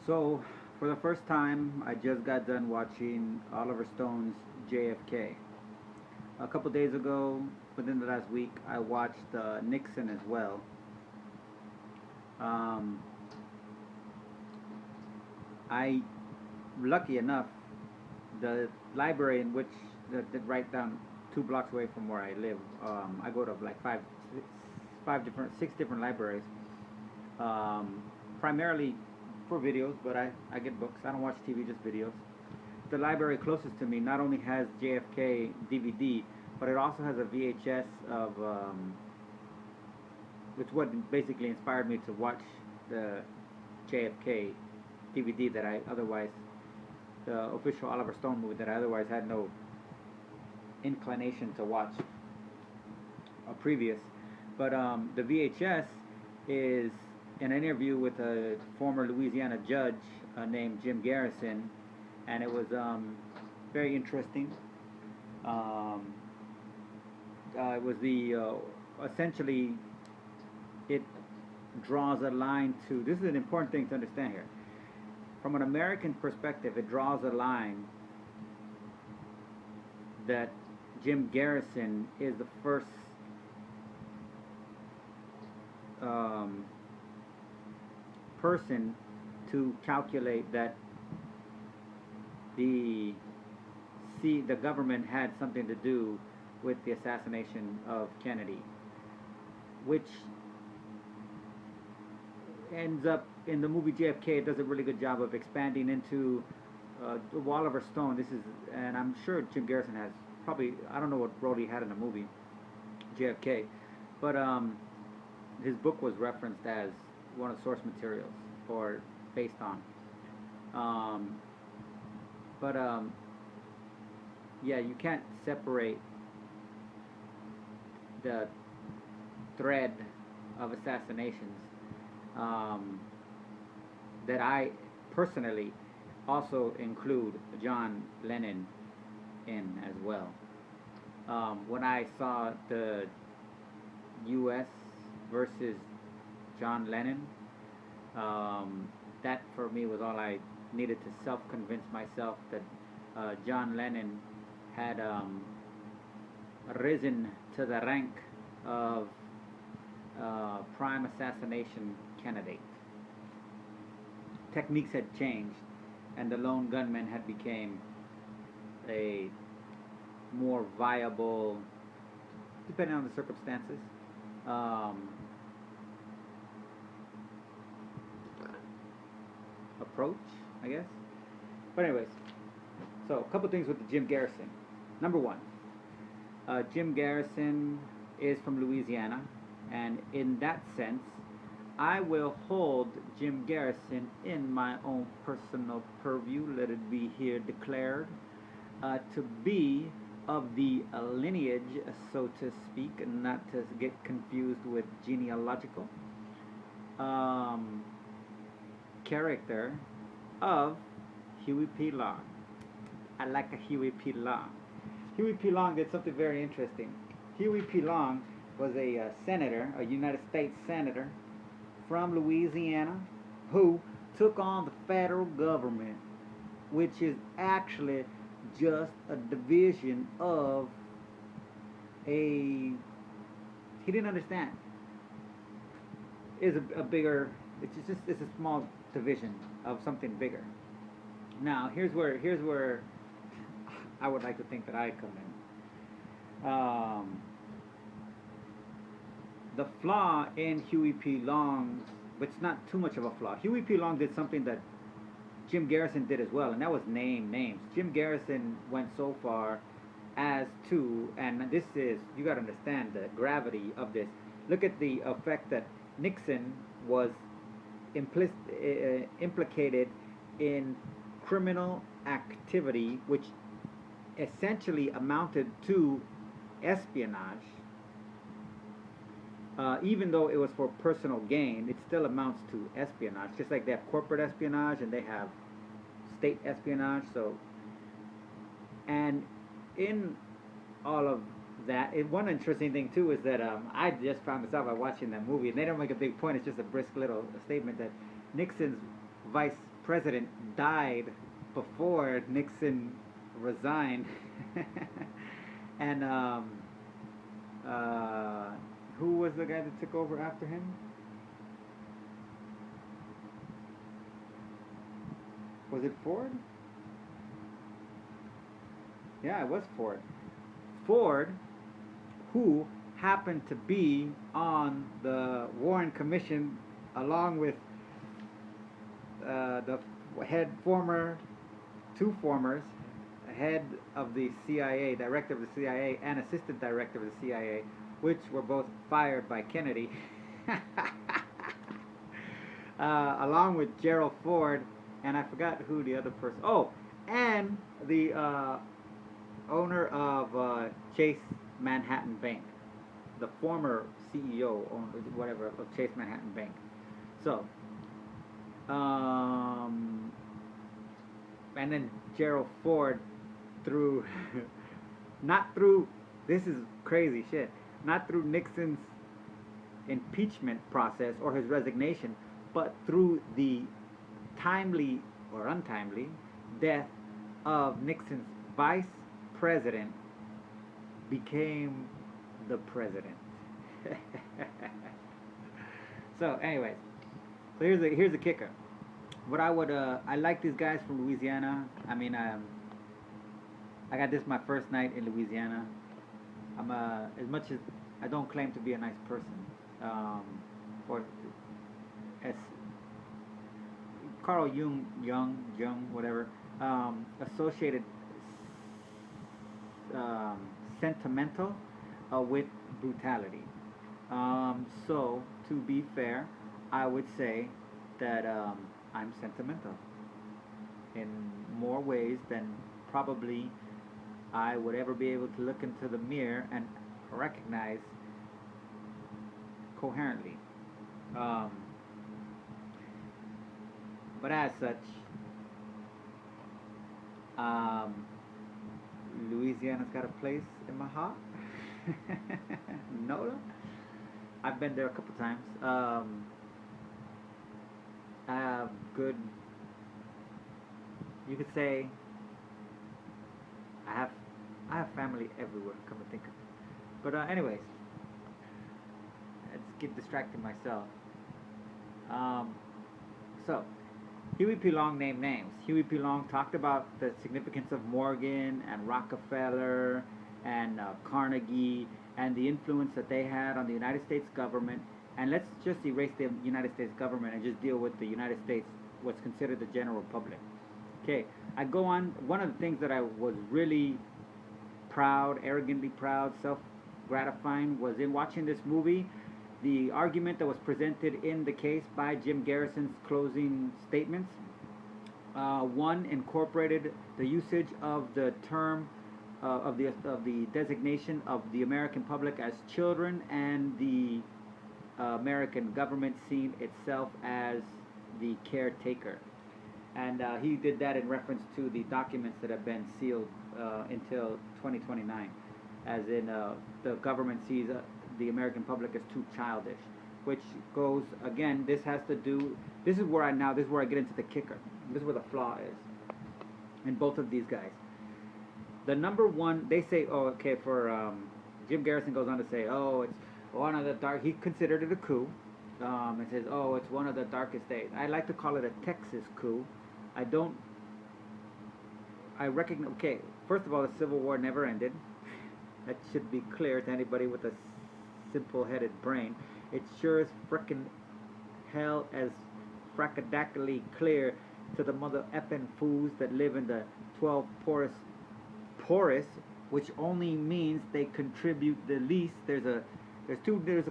So, for the first time, I just got done watching Oliver Stone's JFK. A couple days ago, within the last week, I watched Nixon as well. Um, I, lucky enough, the library in which right down 2 blocks away from where I live, I go to like six different libraries, um, primarily for videos, but I get books. I don't watch TV, just videos. The library closest to me not only has JFK DVD, but it also has a VHS of, which what basically inspired me to watch the JFK DVD that I otherwise, the official Oliver Stone movie that I otherwise had no inclination to watch previous. But the VHS is an interview with a former Louisiana judge named Jim Garrison, and it was very interesting. Um, it was the essentially it draws a line to. This is an important thing to understand here. From an American perspective, it draws a line that Jim Garrison is the first um, person to calculate that the the government had something to do with the assassination of Kennedy, which ends up in the movie JFK. It does a really good job of expanding into Oliver Stone. This is, and I'm sure Jim Garrison has probably, I don't know what role he had in the movie JFK, but his book was referenced as one of the source materials or based on. Um, but yeah, you can't separate the thread of assassinations um, that I personally also include John Lennon in as well. When I saw the US versus John Lennon, that for me was all I needed to self-convince myself that John Lennon had risen to the rank of prime assassination candidate. Techniques had changed, and the lone gunman had become a more viable, depending on the circumstances, um, approach, I guess. But anyways, so a couple things with the Jim Garrison. Number one, Jim Garrison is from Louisiana, and in that sense, I will hold Jim Garrison in my own personal purview, let it be here declared, to be of the lineage, so to speak, and not to get confused with genealogical um, character of Huey P. Long. I like a Huey P. Long. Huey P. Long did something very interesting. Huey P. Long was a senator, a United States senator from Louisiana, who took on the federal government, which is actually just a division of a. He didn't understand. Is a bigger. It's a small division of something bigger. Now here's where I would like to think that I come in. The flaw in Huey P. Long's, but it's not too much of a flaw. Huey P. Long did something that Jim Garrison did as well, and that was name names. Jim Garrison went so far as to, and this is, you got to understand the gravity of this. Look at the effect that Nixon was implicated in criminal activity, which essentially amounted to espionage. Even though it was for personal gain, it still amounts to espionage. Just like they have corporate espionage and they have state espionage. So, and in all of that, one interesting thing too is that I just found this out by watching that movie, and they don't make a big point. It's just a brisk little statement that Nixon's vice president died before Nixon resigned, and uh, who was the guy that took over after him? Was it Ford? Yeah, it was Ford. Ford, who happened to be on the Warren Commission along with the head former, two formers, head of the CIA, director of the CIA, and assistant director of the CIA, which were both fired by Kennedy, along with Gerald Ford, and I forgot who the other person. Oh, and the owner of Chase Manhattan Bank, the former CEO, whatever, of Chase Manhattan Bank. So, and then Gerald Ford through, not through, this is crazy shit, not through Nixon's impeachment process or his resignation, but through the timely or untimely death of Nixon's vice president, became the president. So, anyways, so here's the kicker. What I like these guys from Louisiana. I mean, I got this my first night in Louisiana. I'm as much as I don't claim to be a nice person, or as Carl Jung, whatever, associated sentimental with brutality. So, to be fair, I would say that I'm sentimental in more ways than probably I would ever be able to look into the mirror and recognize coherently. Um, but as such, um, Louisiana's got a place in my heart. NOLA. I've been there a couple times. I have good. You could say I have I have family everywhere. Come to think of it. But anyways, let's get distracting myself. Um, so Huey P. Long named names. Huey P. Long talked about the significance of Morgan and Rockefeller and Carnegie and the influence that they had on the United States government. And let's just erase the United States government and just deal with the United States, what's considered the general public. Okay, I go on. One of the things that I was really proud, arrogantly proud, self-gratifying was in watching this movie. The argument that was presented in the case by Jim Garrison's closing statements. One incorporated the usage of the term of the designation of the American public as children, and the American government seen itself as the caretaker. And he did that in reference to the documents that have been sealed until 2029, as in the government sees the American public as too childish, which goes again. This has to do. This is where I get into the kicker. This is where the flaw is in both of these guys. The number one, they say, oh, okay, for Jim Garrison goes on to say, oh, it's one of the dark. He considered it a coup. It says, oh, it's one of the darkest days. I like to call it a Texas coup. I don't. I recognize. Okay, first of all, the Civil War never ended. That should be clear to anybody with a simple-headed brain. It sure is frickin' hell as frackadactally clear to the mother effing fools that live in the 12 poorest, which only means they contribute the least. There's a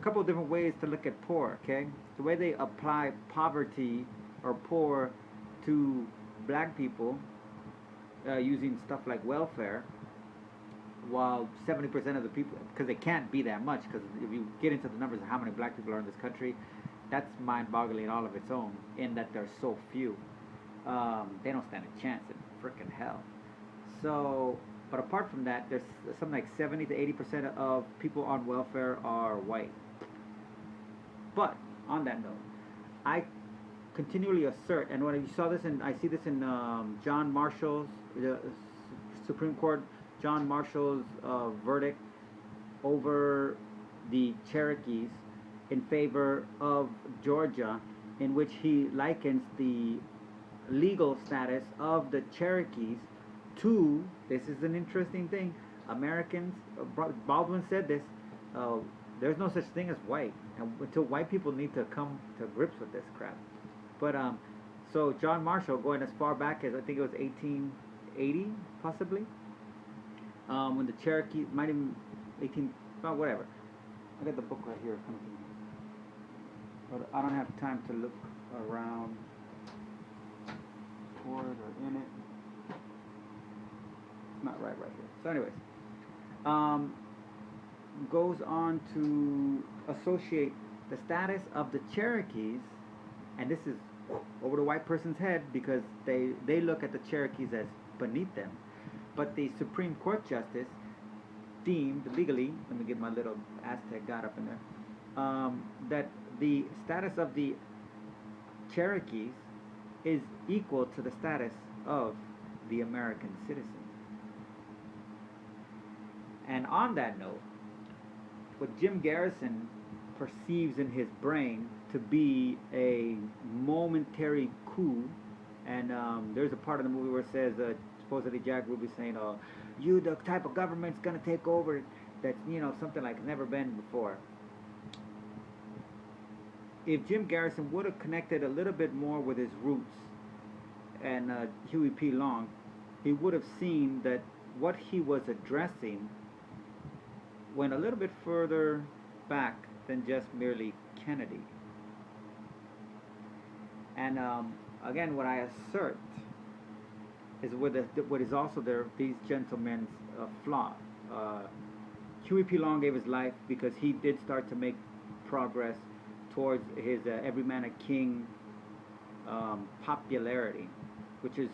couple of different ways to look at poor. Okay, the way they apply poverty or poor to black people using stuff like welfare, while 70% of the people, because it can't be that much, because if you get into the numbers of how many black people are in this country, that's mind-boggling all of its own, in that there's so few. They don't stand a chance in frickin' hell. So, but apart from that, there's something like 70 to 80% of people on welfare are white. But on that note, I continually assert, and when you saw this in, I see this in John Marshall's, the Supreme Court, John Marshall's verdict over the Cherokees in favor of Georgia, in which he likens the legal status of the Cherokees to, this is an interesting thing, Americans, Baldwin said this, there's no such thing as white, and until white people need to come to grips with this crap. But so John Marshall, going as far back as I think it was 1880, possibly, when the Cherokee, might even 18, well, whatever. I got the book right here, coming to me, but I don't have time to look around for it or in it. It's not right here. So, anyways, goes on to associate the status of the Cherokees, and this is over the white person's head because they look at the Cherokees as beneath them. But the Supreme Court justice deemed legally, let me get my little Aztec god up in there, that the status of the Cherokees is equal to the status of the American citizen. And on that note, what Jim Garrison perceives in his brain to be a momentary coup, and there's a part of the movie where it says, supposedly Jack Ruby saying, you, the type of government's going to take over that's, something like never been before. If Jim Garrison would have connected a little bit more with his roots and Huey P. Long, he would have seen that what he was addressing went a little bit further back than just merely Kennedy. And again, what I assert is what is also these gentlemen's flaw. Huey P. Long gave his life because he did start to make progress towards his every man a king popularity, which is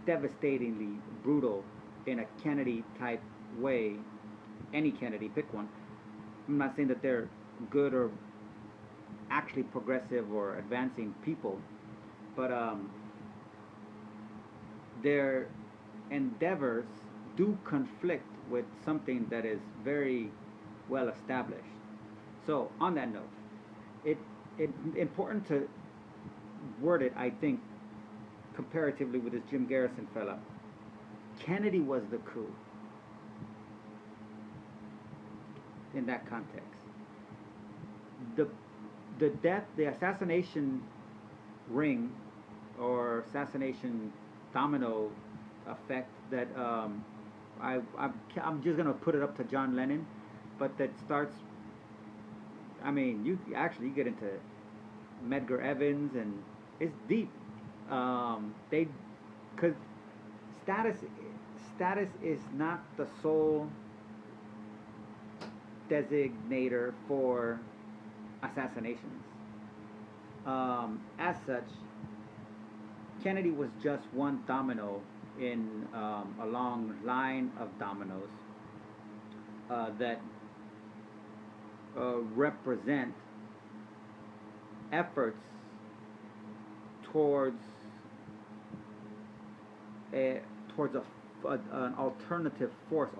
devastatingly brutal in a Kennedy type way. Any Kennedy, pick one. I'm not saying that they're good or actually progressive or advancing people, but their endeavors do conflict with something that is very well established. So on that note, it's important to word it, I think, comparatively with this Jim Garrison fella. Kennedy was the coup in that context. The death, the assassination ring or assassination domino effect that I'm just gonna put it up to John Lennon, but that starts. I mean, you get into Medgar Evans, and it's deep. Because status is not the sole designator for assassinations. As such, Kennedy was just one domino in a long line of dominoes that represent efforts towards an alternative force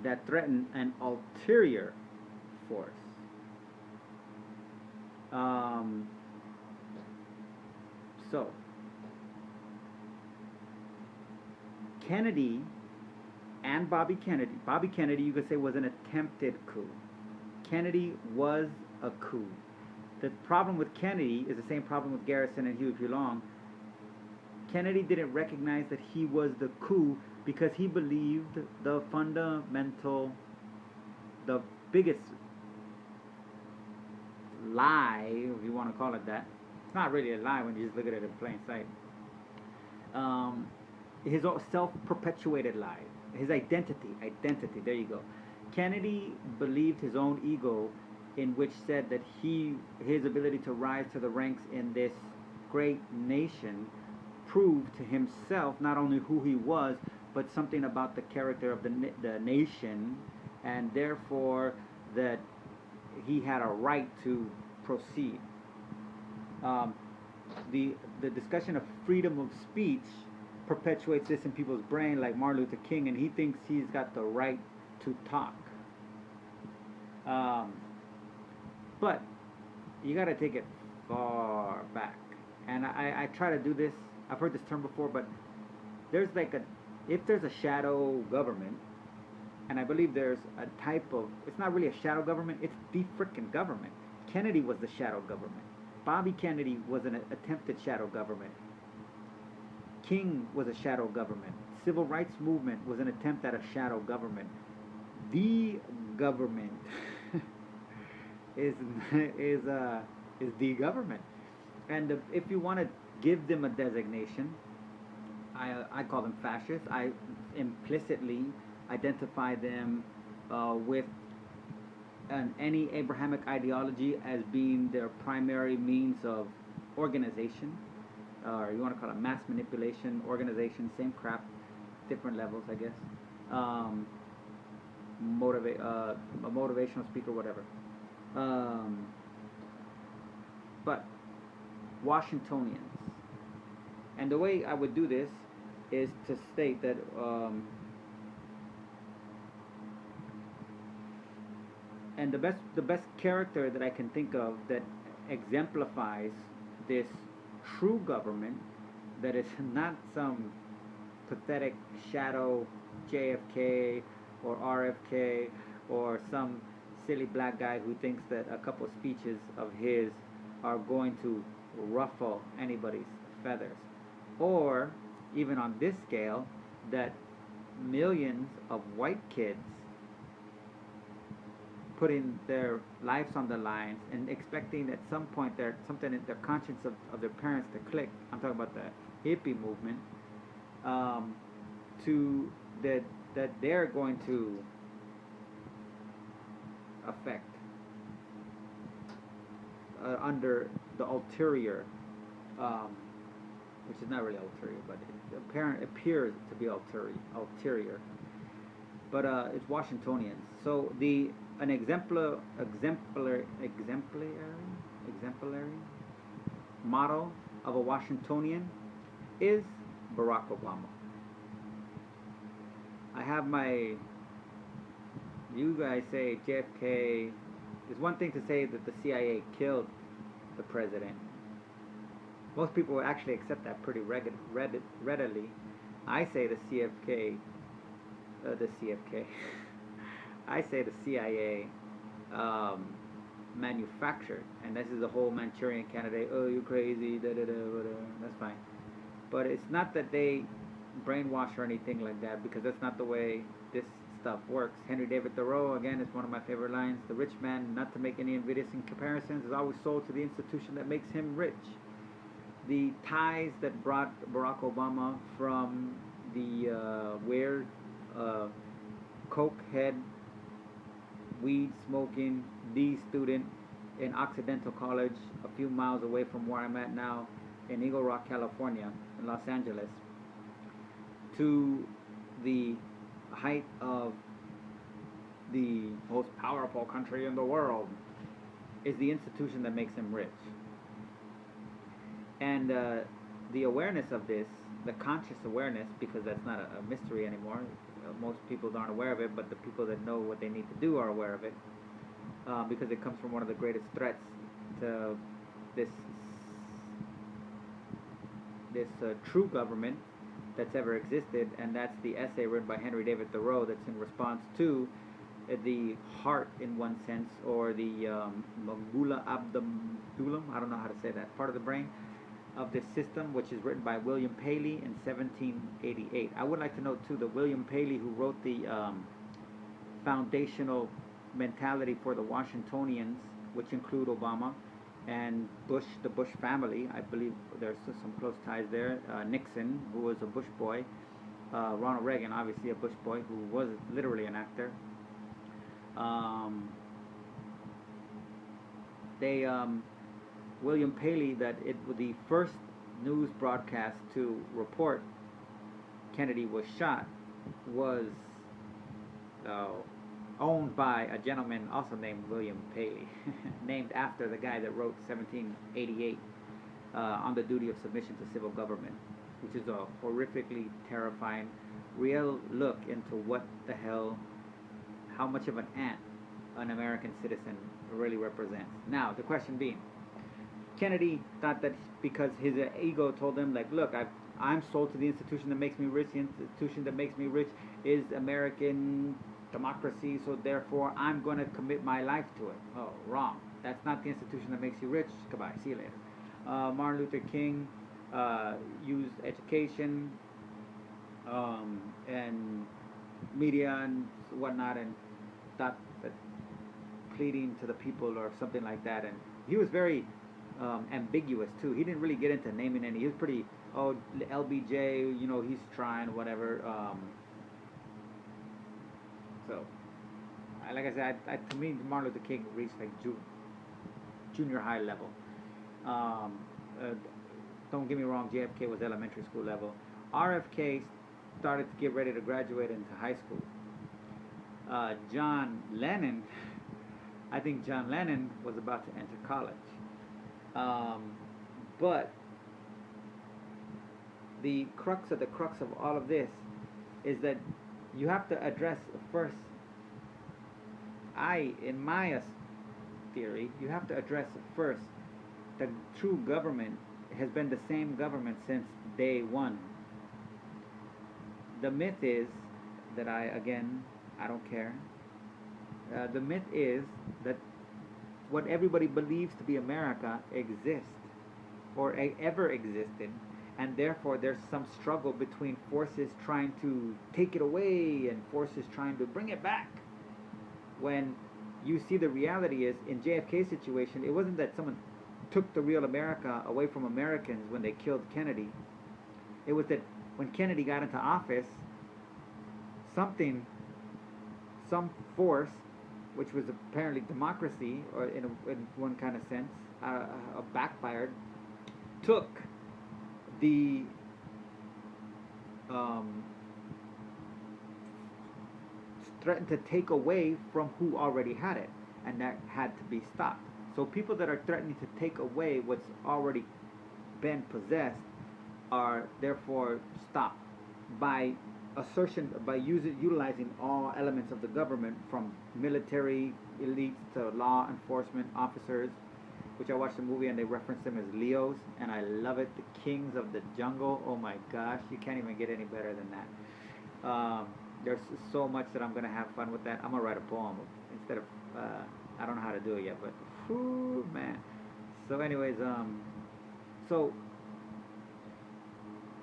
that threaten an ulterior force. So Kennedy and Bobby Kennedy, you could say, was an attempted coup. Kennedy was a coup. The problem with Kennedy is the same problem with Garrison and Huey P. Long. Kennedy didn't recognize that he was the coup because he believed the biggest lie, if you want to call it that. It's not really a lie when you just look at it in plain sight. His self-perpetuated lie. His identity, there you go. Kennedy believed his own ego, in which said that his ability to rise to the ranks in this great nation proved to himself not only who he was, but something about the character of the nation, and therefore that he had a right to proceed. Um, the discussion of freedom of speech perpetuates this in people's brain, like Martin Luther King, and he thinks he's got the right to talk. Um, but you got to take it far back, and I try to do this. I've heard this term before, but there's like a if there's a shadow government, and I believe there's a type of it's not really a shadow government, it's the frickin' government. Kennedy was the shadow government. Bobby Kennedy was an attempted shadow government. King was a shadow government. Civil rights movement was an attempt at a shadow government. The government is is uh, is the government, and if you want to give them a designation, I call them fascists. I implicitly identify them with any Abrahamic ideology as being their primary means of organization, or you want to call it mass manipulation, organization, same crap, different levels, I guess. Um, a motivational speaker, whatever. Um, but Washingtonians, and the way I would do this is to state that and the best character that I can think of that exemplifies this true government that is not some pathetic shadow JFK or RFK or some silly black guy who thinks that a couple speeches of his are going to ruffle anybody's feathers, or even on this scale that millions of white kids putting their lives on the lines and expecting at some point there something in their conscience of their parents to click. I'm talking about the hippie movement. To that they're going to affect under the ulterior, which is not really ulterior, but it appears to be ulterior. But it's Washingtonians. So an exemplary model of a Washingtonian is Barack Obama. I have you guys say JFK. It's one thing to say that the CIA killed the president. Most people actually accept that pretty readily. I say the CFK. I say the CIA manufactured, and this is the whole Manchurian candidate. Oh, you crazy? Da da da. Whatever. That's fine, but it's not that they brainwash or anything like that, because that's not the way this stuff works. Henry David Thoreau, again, is one of my favorite lines. The rich man, not to make any invidious comparisons, is always sold to the institution that makes him rich. The ties that brought Barack Obama from the weird coke head, weed smoking, D student in Occidental College, a few miles away from where I'm at now in Eagle Rock, California, in Los Angeles, to the height of the most powerful country in the world, is the institution that makes him rich. And the awareness of this, the conscious awareness, because that's not a mystery anymore. Most people aren't aware of it, but the people that know what they need to do are aware of it, because it comes from one of the greatest threats to this true government that's ever existed, and that's the essay written by Henry David Thoreau that's in response to the heart, in one sense, or the medulla abdominum, I don't know how to say that, part of the brain of this system, which is written by William Paley in 1788. I would like to note, too, that William Paley, who wrote the foundational mentality for the Washingtonians, which include Obama and Bush, the Bush family. I believe there's some close ties there. Nixon, who was a Bush boy. Ronald Reagan, obviously a Bush boy, who was literally an actor. William Paley, that it was the first news broadcast to report Kennedy was shot was owned by a gentleman also named William Paley, named after the guy that wrote 1788 on the duty of submission to civil government, which is a horrifically terrifying, real look into what the hell, how much of an ant an American citizen really represents. Now, the question being, Kennedy thought that because his ego told him, like, look, I'm sold to the institution that makes me rich. The institution that makes me rich is American democracy, so therefore I'm going to commit my life to it. Oh, wrong. That's not the institution that makes you rich. Goodbye. See you later. Martin Luther King used education and media and whatnot, and thought that pleading to the people or something like that. And he was very ambiguous too. He didn't really get into naming any. He was pretty, oh, LBJ, you know, he's trying, whatever. So, like I said, to me, Martin Luther King reached like junior high level. Um, uh, don't get me wrong, JFK was elementary school level. RFK started to get ready to graduate into high school. John Lennon, I think John Lennon was about to enter college. Um, but the crux of all of this is that you have to address first, in my theory, you have to address first the true government has been the same government since day one. The myth is that I don't care. The myth is that what everybody believes to be America exists or ever existed, and therefore there's some struggle between forces trying to take it away and forces trying to bring it back. When you see the reality is, in JFK's situation, it wasn't that someone took the real America away from Americans when they killed Kennedy. It was that when Kennedy got into office, some force, which was apparently democracy, or in one kind of sense, backfired, took the threatened to take away from who already had it, and that had to be stopped. So people that are threatening to take away what's already been possessed are therefore stopped by utilizing all elements of the government, from military elites to law enforcement officers, which I watched the movie and they reference them as Leos, and I love it. The kings of the jungle. Oh my gosh, you can't even get any better than that. There's so much that I'm gonna have fun with that. I'm gonna write a poem instead of I don't know how to do it yet, but whew, man. So anyways, so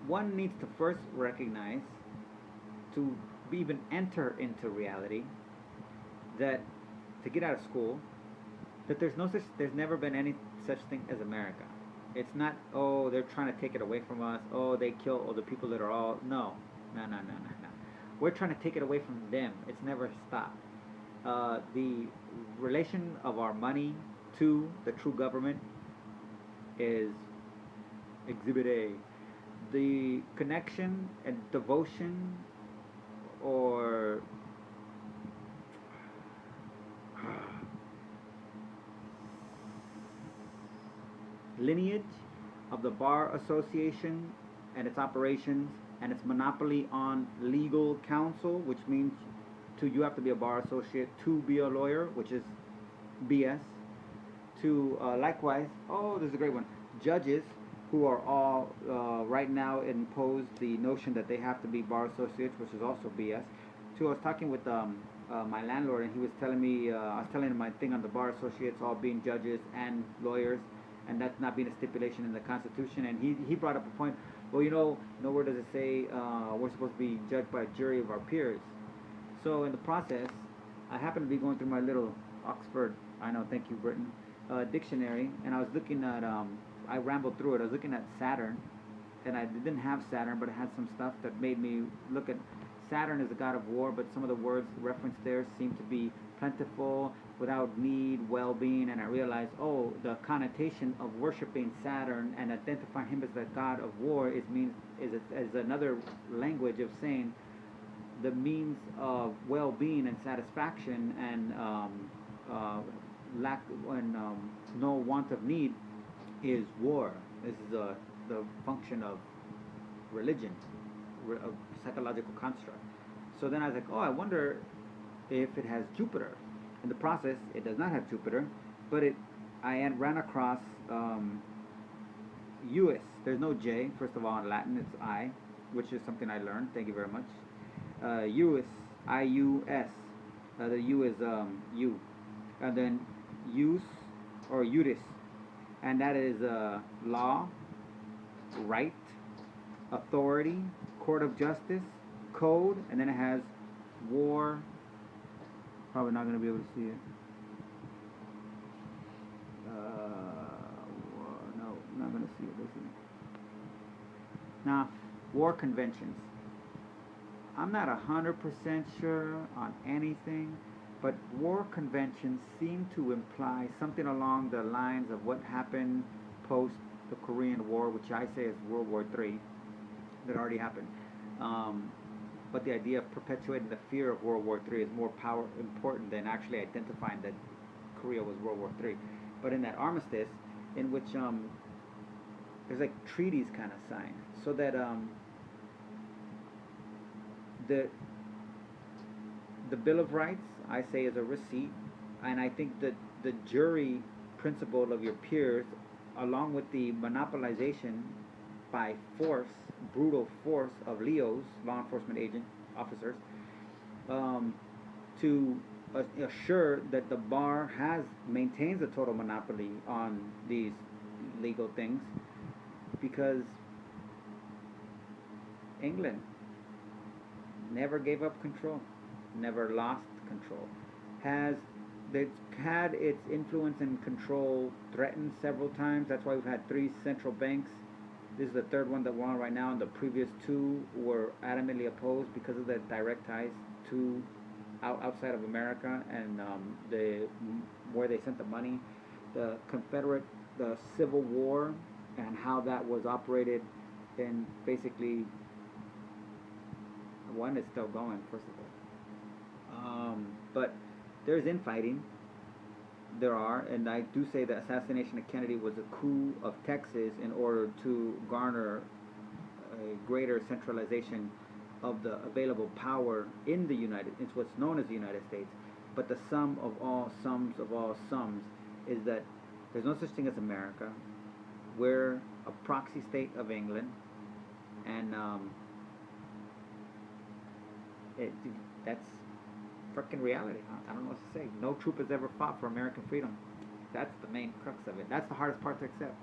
one needs to first recognize, to even enter into reality, that to get out of school, that there's never been any such thing as America. It's not, oh, they're trying to take it away from us, oh, they kill all the people that are all, no. We're trying to take it away from them. It's never stopped. The relation of our money to the true government is Exhibit A. The connection and devotion, or lineage of the Bar Association and its operations and its monopoly on legal counsel, which means you have to be a bar associate to be a lawyer, which is BS. To likewise, oh, this is a great one, judges who are all right now impose the notion that they have to be bar associates, which is also BS. I was talking with my landlord, and he was telling me, I was telling him my thing on the bar associates all being judges and lawyers, and that's not being a stipulation in the Constitution. And he brought up a point. Well, nowhere does it say we're supposed to be judged by a jury of our peers. So in the process, I happened to be going through my little Oxford, I know, thank you, Britain, dictionary, and I was looking at, I rambled through it. I was looking at Saturn, and I didn't have Saturn, but it had some stuff that made me look at Saturn as the god of war, but some of the words referenced there seem to be plentiful, without need, well-being, and I realized, oh, the connotation of worshiping Saturn and identifying him as the god of war is another language of saying the means of well-being and satisfaction and uh, lack and no want of need is war. This is the function of religion, a psychological construct. So then I was like, oh, I wonder if it has Jupiter. In the process, it does not have Jupiter, but I had ran across US. There's no J, first of all, in Latin, it's I, which is something I learned. Thank you very much. US, IUS. The U is U. And then use or utis. And that is law, right, authority, court of justice, code, and then it has war. Probably not going to be able to see it. No, not going to see it. Let's see. Now, war conventions. I'm not 100% sure on anything, but war conventions seem to imply something along the lines of what happened post the Korean War, which I say is World War III, that already happened. But the idea of perpetuating the fear of World War III is more important than actually identifying that Korea was World War III. But in that armistice, in which there's like treaties kind of signed, so that the Bill of Rights, I say, is a receipt, and I think that the jury principle of your peers, along with the monopolization by force, brutal force of LEOs, law enforcement agent officers, to assure that the bar maintains a total monopoly on these legal things, because England never gave up control, never lost control, it's had its influence and control threatened several times. That's why we've had 3 central banks. This is the 3rd one that we're on right now, and the previous 2 were adamantly opposed because of the direct ties to outside of America and where they sent the money. The Civil War, and how that was operated, and basically one is still going, first of all. But there's infighting. There are, and I do say the assassination of Kennedy was a coup of Texas in order to garner a greater centralization of the available power in it's what's known as the United States. But the sum of all sums of all sums is that there's no such thing as America. We're a proxy state of England, and that's freaking reality. I don't know what to say. No troop has ever fought for American freedom. That's the main crux of it. That's the hardest part to accept.